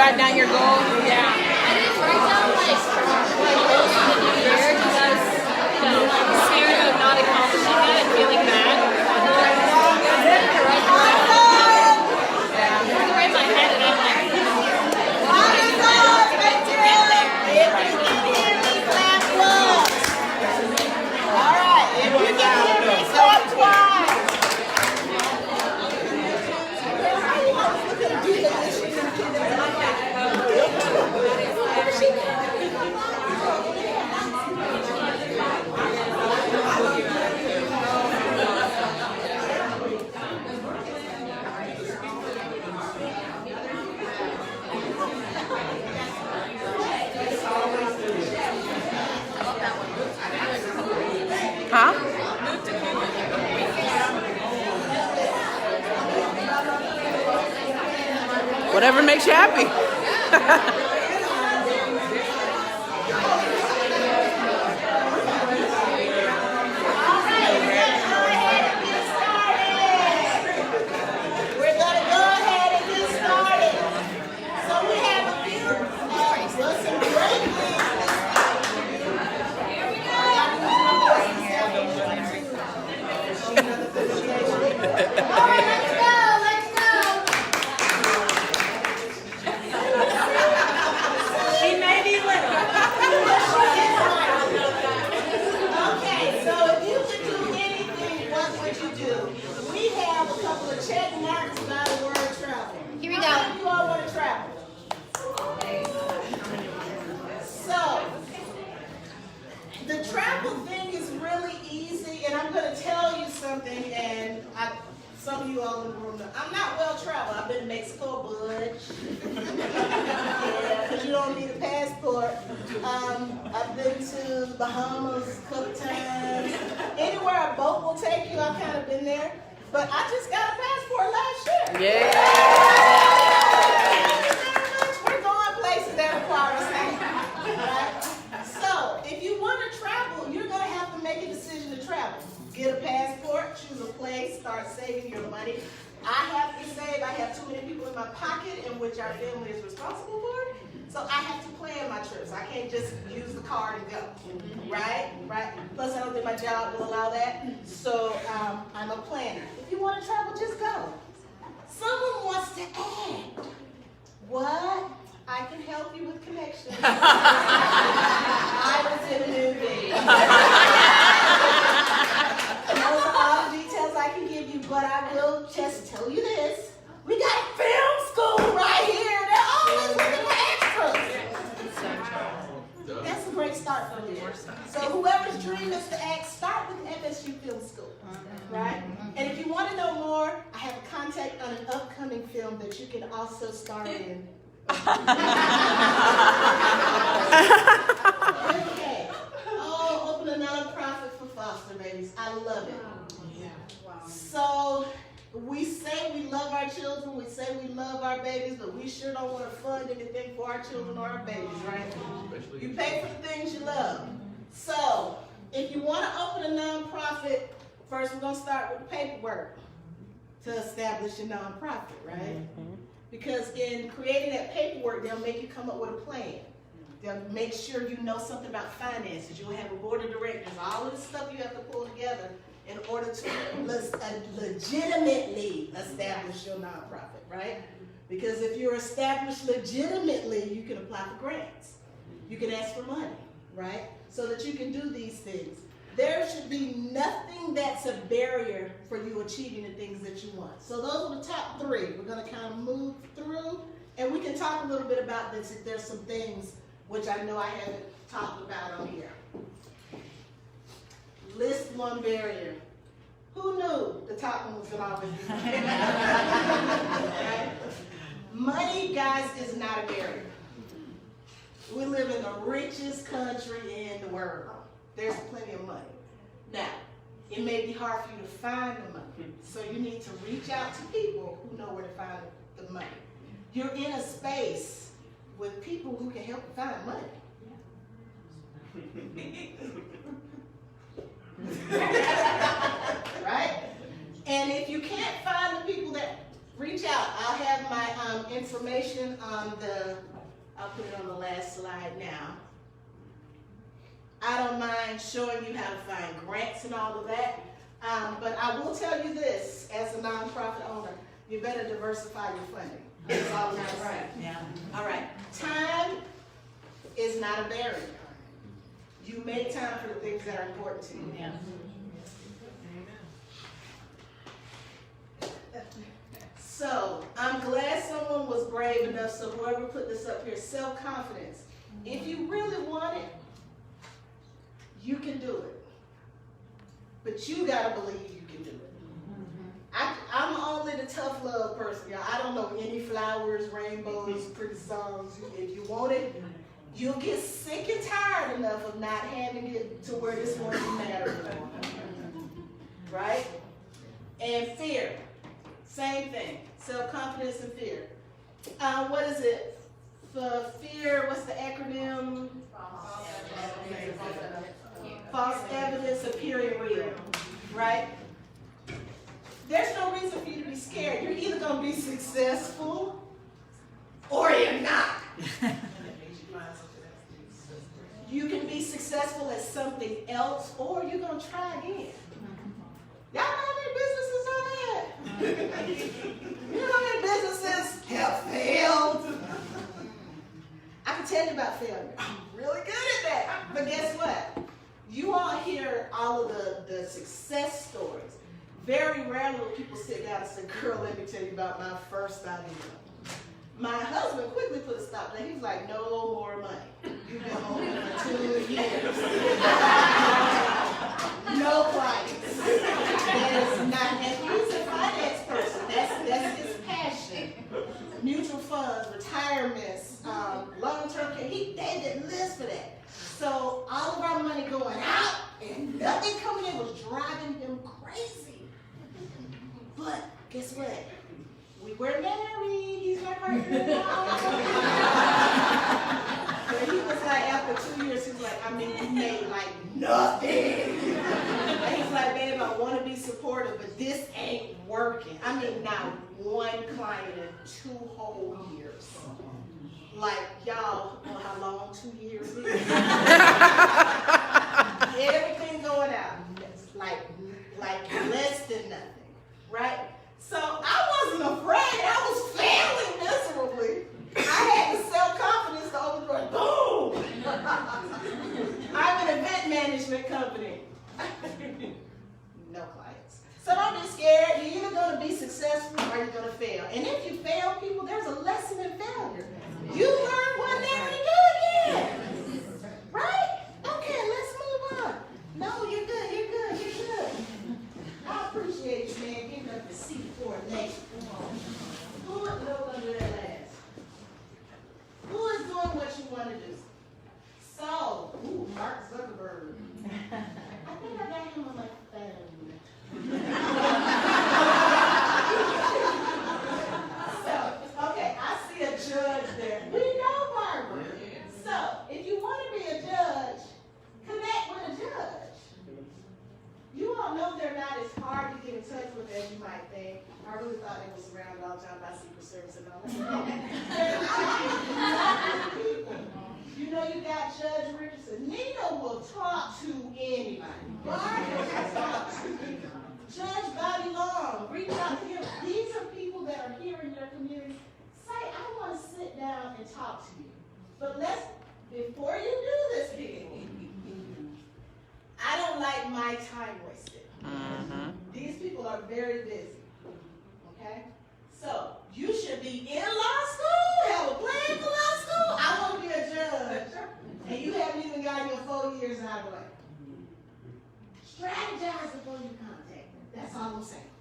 write down your goals. Yeah.
I didn't write down like goals for the new year because I'm scared of not accomplishing it and feeling bad. They're in my head and I'm like,
Alright, if you can hear me, clap twice.
Huh? Whatever makes you happy.
We're gonna go ahead and get started. So we have a few, some great things. All right, let's go, let's go.
She may be little.
Okay, so if you could do anything, what would you do? We have a couple of check marks by the word travel.
Here we
How
go.
many of you all want to travel? So, the travel thing is really easy, and I'm going to tell you something, and some of you all in the room know. I'm not well traveled. I've been to Mexico, Butch. Yeah, because you don't need a passport. I've been to Bahamas a couple times. Anywhere a boat will take you, I've kind of been there. But I just got a passport last year.
Yeah.
We're going places that require a stamp, right? So, if you want to travel, you're going to have to make a decision to travel. Get a passport, choose a place, start saving your money. I have to save. I have too many people in my pocket in which our family is responsible for. So I have to plan my trips. I can't just use the card and go, right? Right. Plus, I don't think my job will allow that. So I'm a planner. If you want to travel, just go. Someone wants to add. What? I can help you with connections. I was in a movie. Those are all the details I can give you, but I will just tell you this. We got film school right here. They're always looking for extras. That's a great start for you. So whoever's dream is to act, start with FSU Film School, right? And if you want to know more, I have a contact on an upcoming film that you can also star in. Okay. Oh, open a nonprofit for foster babies. I love it. So we say we love our children, we say we love our babies, but we sure don't want to fund anything for our children or our babies, right? You pay for the things you love. So if you want to open a nonprofit, first we're going to start with the paperwork to establish your nonprofit, right? Because in creating that paperwork, they'll make you come up with a plan. They'll make sure you know something about finances. You'll have a board of directors, all of the stuff you have to pull together in order to legitimately establish your nonprofit, right? Because if you're established legitimately, you can apply for grants. You can ask for money, right? So that you can do these things. There should be nothing that's a barrier for you achieving the things that you want. So those are the top three. We're going to kind of move through, and we can talk a little bit about this if there's some things which I know I haven't talked about on here. List one barrier. Who knew the top one was going to always be money? Right? Money, guys, is not a barrier. We live in the richest country in the world. There's plenty of money. Now, it may be hard for you to find the money, so you need to reach out to people who know where to find the money. You're in a space with people who can help you find money. Right? And if you can't find the people that reach out, I'll have my information on the put it on the last slide now. I don't mind showing you how to find grants and all of that, but I will tell you this, as a nonprofit owner, you better diversify your funding. That's all I'm saying.
Yeah.
All right, time is not a barrier. You make time for the things that are important to you.
Yeah.
So, I'm glad someone was brave enough, so whoever put this up here, self-confidence. If you really want it, you can do it. But you gotta believe you can do it. I'm only the tough love person, y'all. I don't know any flowers, rainbows, pretty songs. If you want it, you'll get sick and tired enough of not having it to where this won't even matter anymore. Right? And fear. Same thing. Self-confidence and fear. What is it? For fear, what's the acronym? False evidence appearing real. Right? There's no reason for you to be scared. You're either going to be successful or you're not. You can be successful at something else or you're going to try again. Y'all know how many businesses are there? You know how many businesses have failed? I can tell you about failure. I'm really good at that. But guess what? You all hear all of the success stories. Very rarely will people sit down and say, girl, let me tell you about my first idea. My husband quickly put a stop to that. He was like, no more money. You've been home for 2 years. No clients. That is not, and he's a finance person. That's his passion. Mutual funds, retirements, long-term care. They didn't list for that. So all of our money going out and nothing coming in was driving him crazy. But guess what? We were married. He's my partner now. But he was like, after 2 years, he was like, I mean, you made like nothing. And he's like, babe, I want to be supportive, but this ain't working. I mean, not one client in 2 whole years. Like, y'all know how long 2 years is? Everything going out. Like less than nothing. Right? So I wasn't afraid. I was failing miserably. I had the self-confidence to open the door. Boom! I'm an event management company. No clients. So don't be scared. You're either going to be successful or you're going to fail. And if you fail, people, there's a lesson in failure. You learn one, never to do again. Right? Okay, let's move on. No, you're good. You're good. You're good. I appreciate you, man, giving up the seat for a lady. Who would know under that ass? Who is doing what you want to do? So, Mark Zuckerberg. I think I got him on my phone. So, okay, I see a judge there. We know Barbara. So, if you want to be a judge, connect with a judge. You all know they're not as hard to get in touch with as you might think. I really thought they were surrounded all the time by Secret Service and all that. People. You know, you got Judge Richardson. Nina will talk to anybody. Barbara will talk to you. Judge Bobby Long, reach out to him. These are people that are here in your community. Say, I want to sit down and talk to you. But before you do this, people, I don't like my time wasted. These people are very busy. Okay? So, you should be in law school, have a plan for law school. I want to be a judge. And you haven't even gotten your 4 years out of the way. Strategize before you contact them. That's all I'm saying.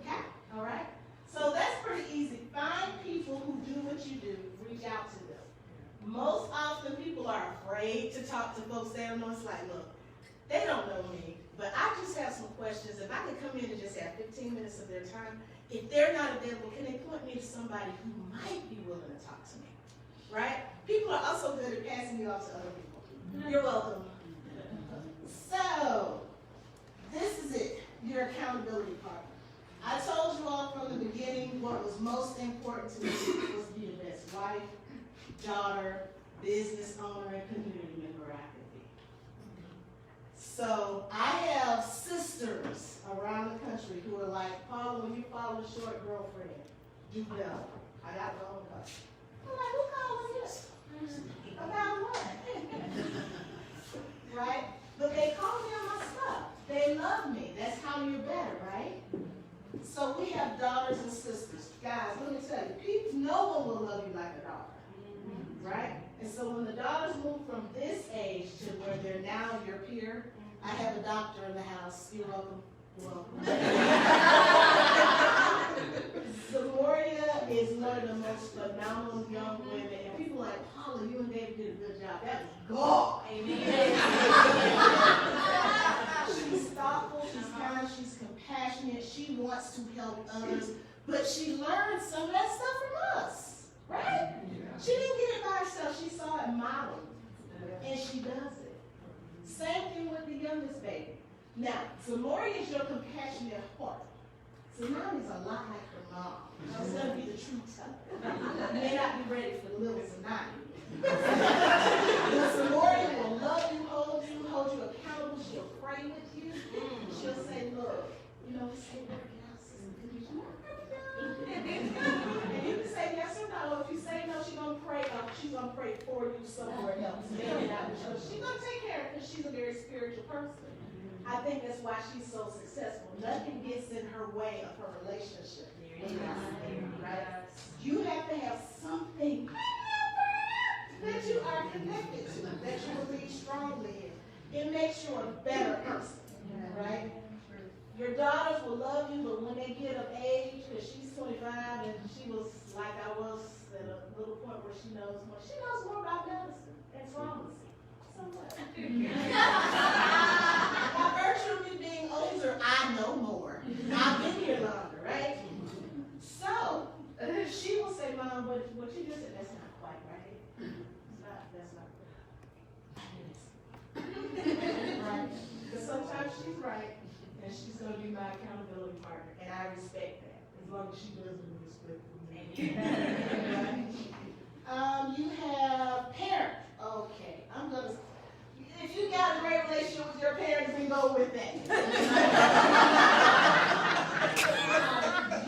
Okay? All right? So that's pretty easy. Find people who do what you do. Reach out to them. Most often people are afraid to talk to folks they don't know. It's like, look, they don't know me, but I just have some questions. If I could come in and just have 15 minutes of their time, if they're not available, can they point me to somebody who might be willing to talk to me? Right? People are also good at passing you off to other people. You're welcome. So, this is it, your accountability partner. I told you all from the beginning what was most important to me was be the best wife, daughter, business owner, and community member I could be. So I have sisters around the country who are like, Paula, when you follow a short girlfriend, do better. I got my own cousin. I'm like, who calling this? About what? Right? But they call me on my stuff. They love me. That's how you're better, right? So we have daughters and sisters. Guys, let me tell you, people, no one will love you like a daughter, right? And so when the daughters move from this age to where they're now your peer, I have a doctor in the house. You're welcome. You're welcome. Zamoria is one of the most phenomenal young women, and people are like, Paula, you and David did a good job. That was God. Amen. She's thoughtful, she's kind, she's compassionate, she wants to help others, but she learned some of that stuff from us, right? She didn't get it by herself, she saw it modeled, and she does it. Same thing with the youngest baby. Now, Zamoria is your compassionate heart. Tsunami's a lot like her mom. She's going to be the true teller. You may not be ready for the little tsunami. But Zamoria will love you, hold you accountable. She'll pray with you. She'll say, look, you know, say, work it out, sister. Could you work it out? And you can say yes or no. If you say no, she's going to pray for you somewhere else. Maybe not. She's going to take care of it because she's a very spiritual person. I think that's why she's so successful. Nothing gets in her way of her relationship. Right? You have to have something that you are connected to, that you believe strongly in. It makes you a better person, right? Your daughters will love you, but when they get of age, because she's 25 and she was like I was at a little point where she knows more about medicine and pharmacy. Somewhat. By virtue of me being older, I know more. I've been here longer, right? So, she will say, Mom, what you just said, that's not quite right. That's not right. Because sometimes she's right, and she's going to be my accountability partner, and I respect that, as long as she doesn't respect me. You have parents. Okay, I'm going to... If you got a great relationship with your parents, we go with that.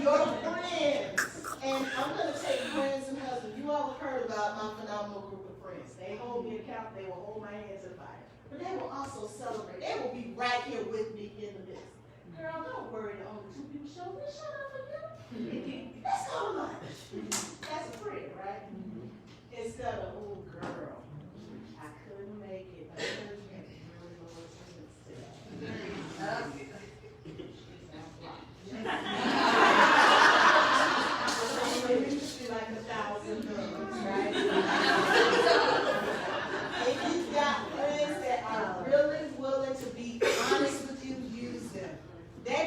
Your friends, and I'm going to take friends and husbands. You all have heard about my phenomenal group of friends. They hold me accountable. They will hold my hands in fire. But they will also celebrate. They will be right here with me in the midst. Girl, don't worry. The only two people show me. Shut up for you. Let's go to lunch. That's a friend, right? Instead of, oh, girl, I couldn't make it. I couldn't make it. Really low attendance today. It used to be like 1,000 dollars, right? If you've got friends that are really willing to be honest with you, use them. That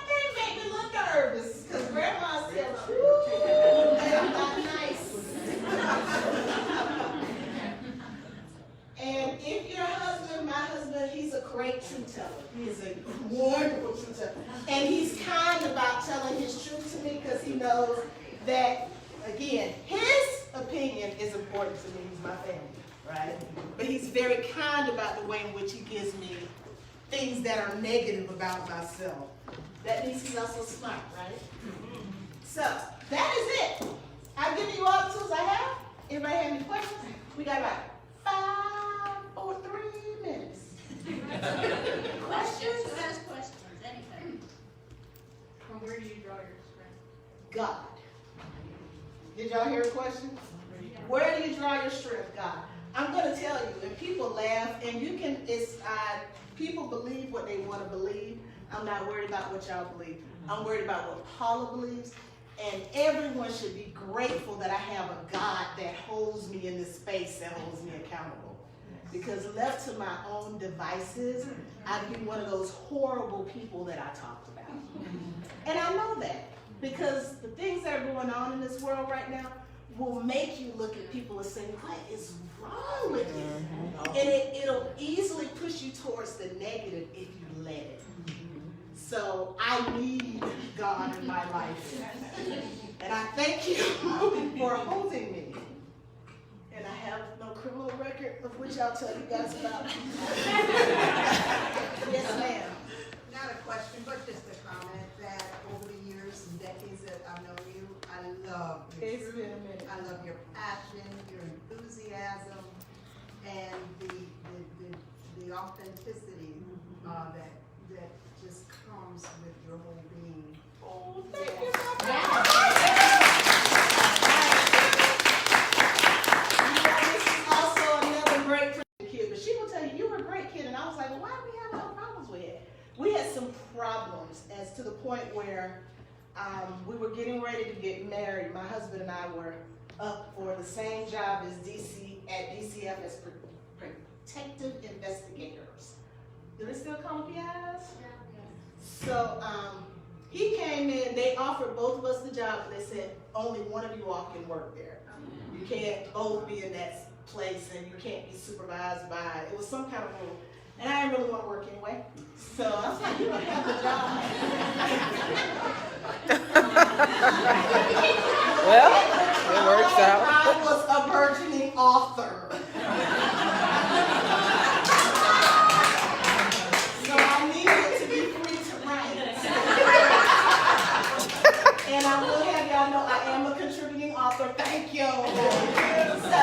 thing made me look nervous because grandma said, ooh, I'm not nice. And if your husband, my husband, he's a great truth teller. He is a wonderful truth teller. And he's kind about telling his truth to me because he knows that, again, his opinion is important to me. He's my family, right? But he's very kind about the way in which he gives me things that are negative about myself. That means he's also smart, right? So, that is it. I've given you all the tools I have. Anybody have any questions? We got about 5 or 3 minutes.
Questions? Who has questions? Anything?
From where do you draw your strength?
God. Did y'all hear a question? Where do you draw your strength, God? I'm going to tell you, and people laugh, and you can, people believe what they want to believe. I'm not worried about what y'all believe. I'm worried about what Paula believes. And everyone should be grateful that I have a God that holds me in this space, that holds me accountable. Because left to my own devices, I'd be one of those horrible people that I talked about. And I know that because the things that are going on in this world right now will make you look at people and say, what is wrong with you? And it'll easily push you towards the negative if you let it. So I need God in my life. And I thank you for holding me. of which I'll tell you guys about. Yes, ma'am.
Not a question, but just a comment that over the years and decades that I've known you, I love your
It's
truth.
been a minute.
I love your passion, your enthusiasm, and the authenticity that just comes with your whole being.
Oh, thank you, this is also another great kid, but she will tell you, you were a great kid, and I was like, well, why do we have all the problems we had? We had some problems as to the point where we were getting ready to get married. My husband and I were up for the same job as at DCF as protective investigators. Do they still call them PIs? So he came in, they offered both of us the job, but they said only one of you all can work there. You can't both be in that place and you can't be supervised by, it was some kind of rule. And I didn't really want to work anyway. So I was like, you don't have the job.
Well, it works out.
I was a burgeoning author. So I needed to be free to write. And I will have y'all know I am a contributing author. Thank you. So,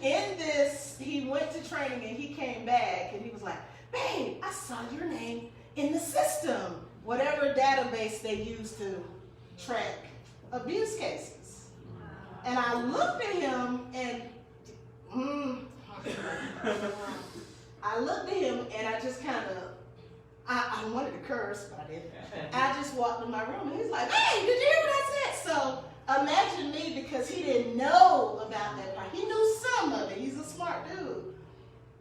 in this, he went to training and he came back and he was like, babe, I saw your name in the system. Whatever database they use to track abuse cases. And I looked at him and I just kind of, I wanted to curse, but I didn't. I just walked in my room and he's like, hey, did you hear what I said? So imagine me, because he didn't know about that part. He knew some of it. He's a smart dude.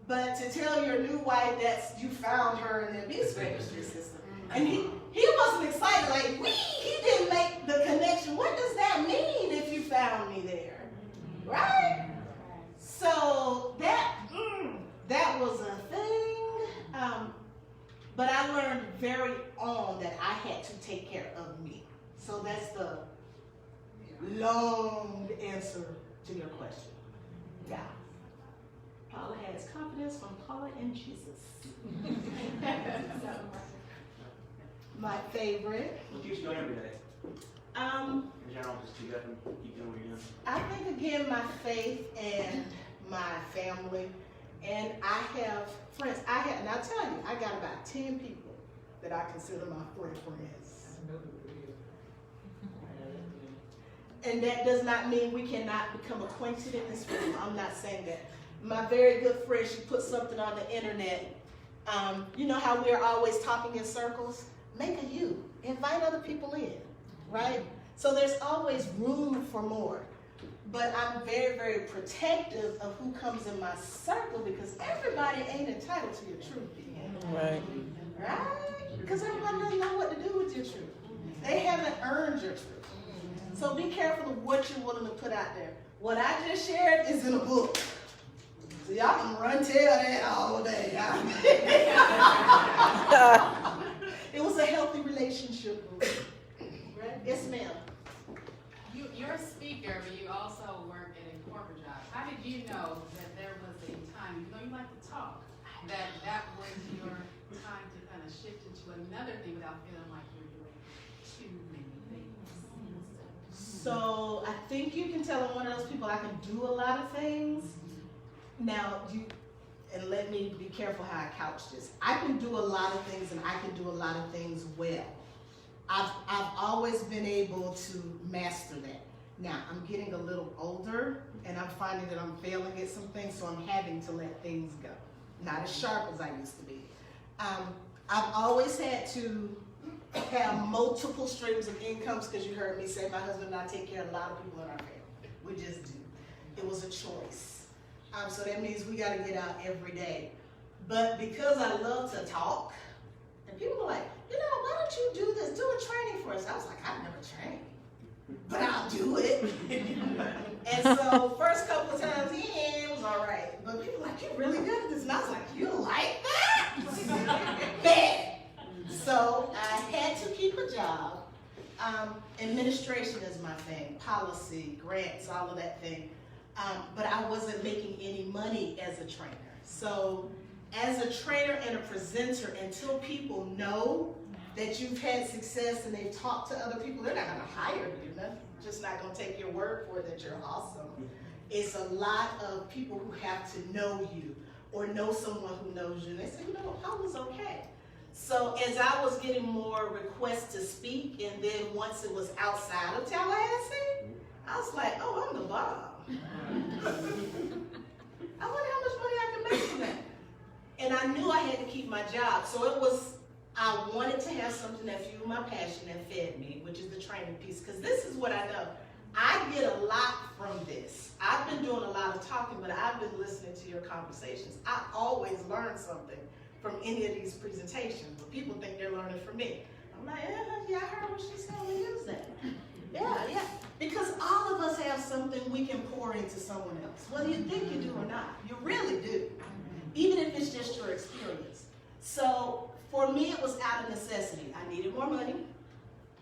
But to tell your new wife that you found her in the abuse registry system. And he wasn't excited, like, he didn't make the connection. What does that mean if you found me there? Right? So that was a thing. But I learned very on that I had to take care of me. So that's the long answer to your question. Yeah. Paula has confidence from Paula and Jesus. My favorite.
What keeps you going every day? In general, just to get up and keep doing what you're doing.
I think again my faith and my family, and I have friends. And I'll tell you, I got about 10 people that I consider my friends. And that does not mean we cannot become acquainted in this room. I'm not saying that. My very good friend, she put something on the internet. You know how we're always talking in circles? Make a U. Invite other people in, right? So there's always room for more. But I'm very, very protective of who comes in my circle, because everybody ain't entitled to your truth.
Right.
Right? Because everybody doesn't know what to do with your truth. They haven't earned your truth. So be careful of what you're willing to put out there. What I just shared is in a book. So y'all can run tell that all day. It was a healthy relationship. Right? Yes, ma'am.
You're a speaker, but you also work at a corporate job. How did you know that there was a time, even though you like to talk, that was your time to kind of shift into another thing without feeling like you're doing too many things?
So I think you can tell I'm one of those people, I can do a lot of things. Now, and let me be careful how I couch this. I can do a lot of things and I can do a lot of things well. I've always been able to master that. Now, I'm getting a little older and I'm finding that I'm failing at some things, so I'm having to let things go. Not as sharp as I used to be. I've always had to have multiple streams of incomes, because you heard me say my husband and I take care of a lot of people in our family. We just do. It was a choice. So that means we got to get out every day. But because I love to talk, and people are like, why don't you do this? Do a training for us. I was like, I've never trained, but I'll do it. And so first couple of times, it was all right. But people were like, you're really good at this. And I was like, you like that? Bad. So I had to keep a job. Administration is my thing. Policy, grants, all of that thing. but I wasn't making any money as a trainer. So as a trainer and a presenter, until people know that you've had success and they've talked to other people, they're not gonna hire you. They're just not gonna take your word for it that you're awesome. It's a lot of people who have to know you or know someone who knows you. And they say, you know, I was okay. So as I was getting more requests to speak, and then once it was outside of Tallahassee, I was like, oh, I'm the bomb. I wonder how much money I can make from that. And I knew I had to keep my job. So it was, I wanted to have something that fueled my passion and fed me, which is the training piece. Because this is what I know. I get a lot from this. I've been doing a lot of talking, but I've been listening to your conversations. I always learn something from any of these presentations, but people think they're learning from me. I'm like, yeah, I heard what she said, we use that. Yeah. Because all of us have something we can pour into someone else, whether you think you do or not. You really do, even if it's just your experience. So for me, it was out of necessity. I needed more money,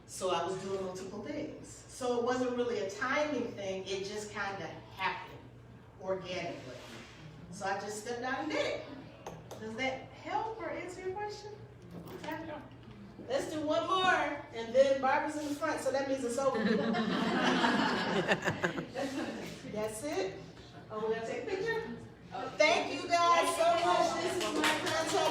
so I was doing multiple things. So it wasn't really a timing thing, it just kind of happened organically. So I just stepped out and did it. Does that help or answer your question? Okay. Let's do one more, and then Barbara's in the front, so that means it's over. That's it. Oh, we gotta take a picture? Thank you guys so much. This is my contact